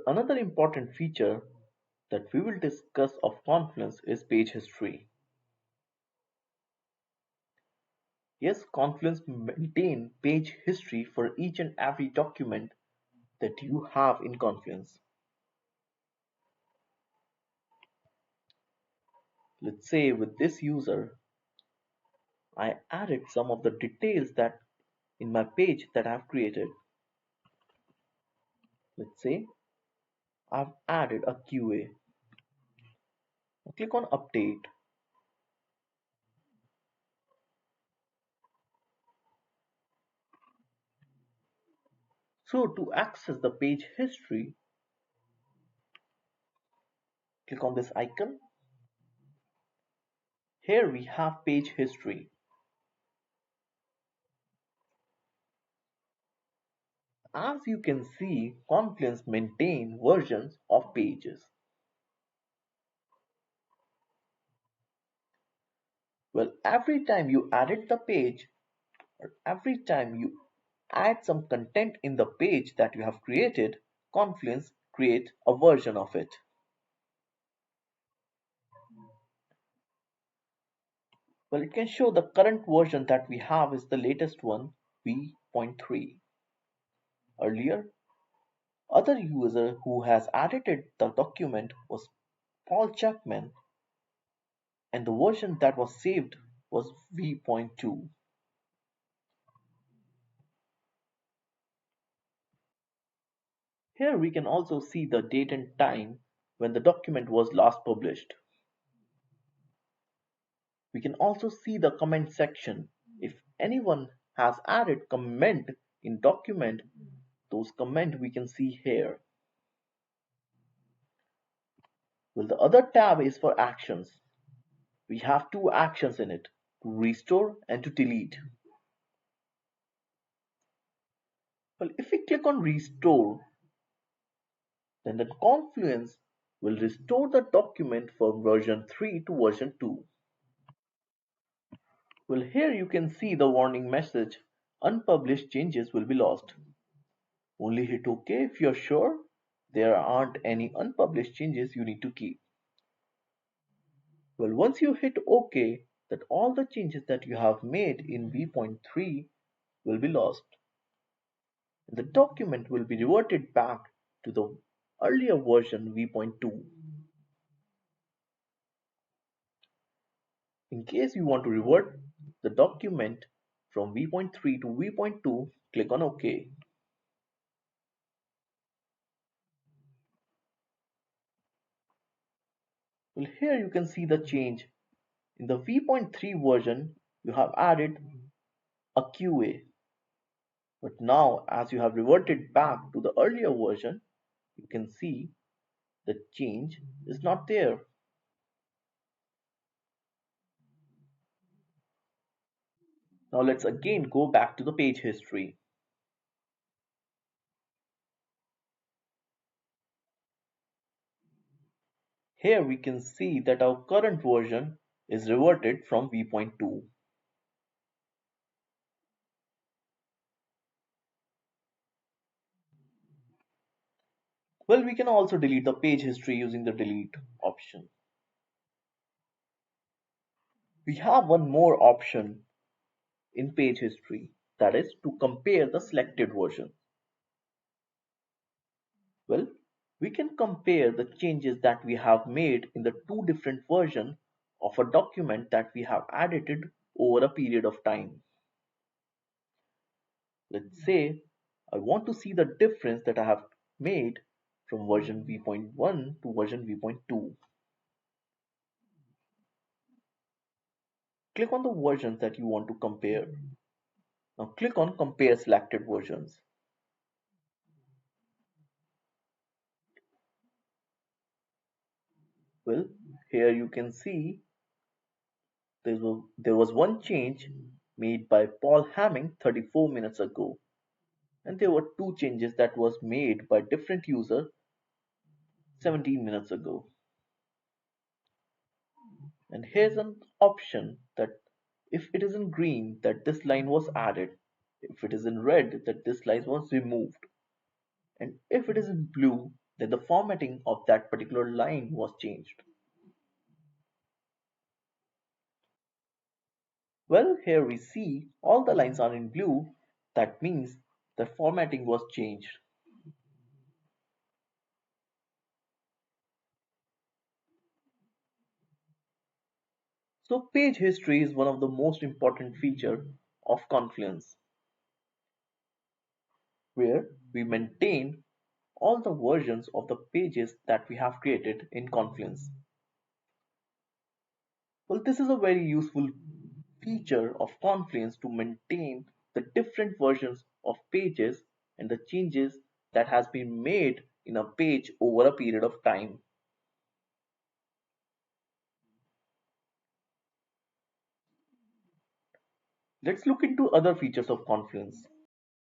Well, another important feature that we will discuss of Confluence is page history. Yes, Confluence maintain page history for each and every document that you have in Confluence. Let's say with this user, I added some of the details that in my page that I've created. Let's say I've added a QA. Now click on update. So to access the page history, click on this icon. Here we have page history. As you can see, Confluence maintain versions of pages. Well, every time you edit the page or every time you add some content in the page that you have created, Confluence create a version of it. Well, it can show the current version that we have is the latest one, v.3. Earlier, other user who has edited the document was Paul Chapman, and the version that was saved was v.2. Here we can also see the date and time when the document was last published. We can also see the comment section. If anyone has added comment in document, those comment we can see here. Well, the other tab is for actions. We have two actions in it, to restore and to delete. Well, if we click on restore, then the Confluence will restore the document from version 3 to version 2. Well, here you can see the warning message, unpublished changes will be lost. Only hit OK if you're sure there aren't any unpublished changes you need to keep. Well, once you hit OK, that all the changes that you have made in v.3 will be lost. And the document will be reverted back to the earlier version v.2. In case you want to revert the document from v.3 to v.2, click on OK. Well, here you can see the change. In the v.3 version, you have added a QA. But now, as you have reverted back to the earlier version, you can see the change is not there. Now let's again go back to the page history. Here we can see that our current version is reverted from v.2. Well, we can also delete the page history using the delete option. We have one more option in page history, that is to compare the selected version. Well, we can compare the changes that we have made in the two different versions of a document that we have edited over a period of time. Let's say I want to see the difference that I have made from version v.1 to version v.2. Click on the versions that you want to compare. Now click on compare selected versions. Well, here you can see there was one change made by Paul Hamming 34 minutes ago, and there were two changes that was made by different user 17 minutes ago. And here's an option that if it is in green that this line was added, if it is in red that this line was removed, and if it is in blue then the formatting of that particular line was changed. Well, here we see all the lines are in blue. That means the formatting was changed. So page history is one of the most important feature of Confluence, where we maintain all the versions of the pages that we have created in Confluence. Well, this is a very useful feature of Confluence to maintain the different versions of pages and the changes that has been made in a page over a period of time. Let's look into other features of Confluence.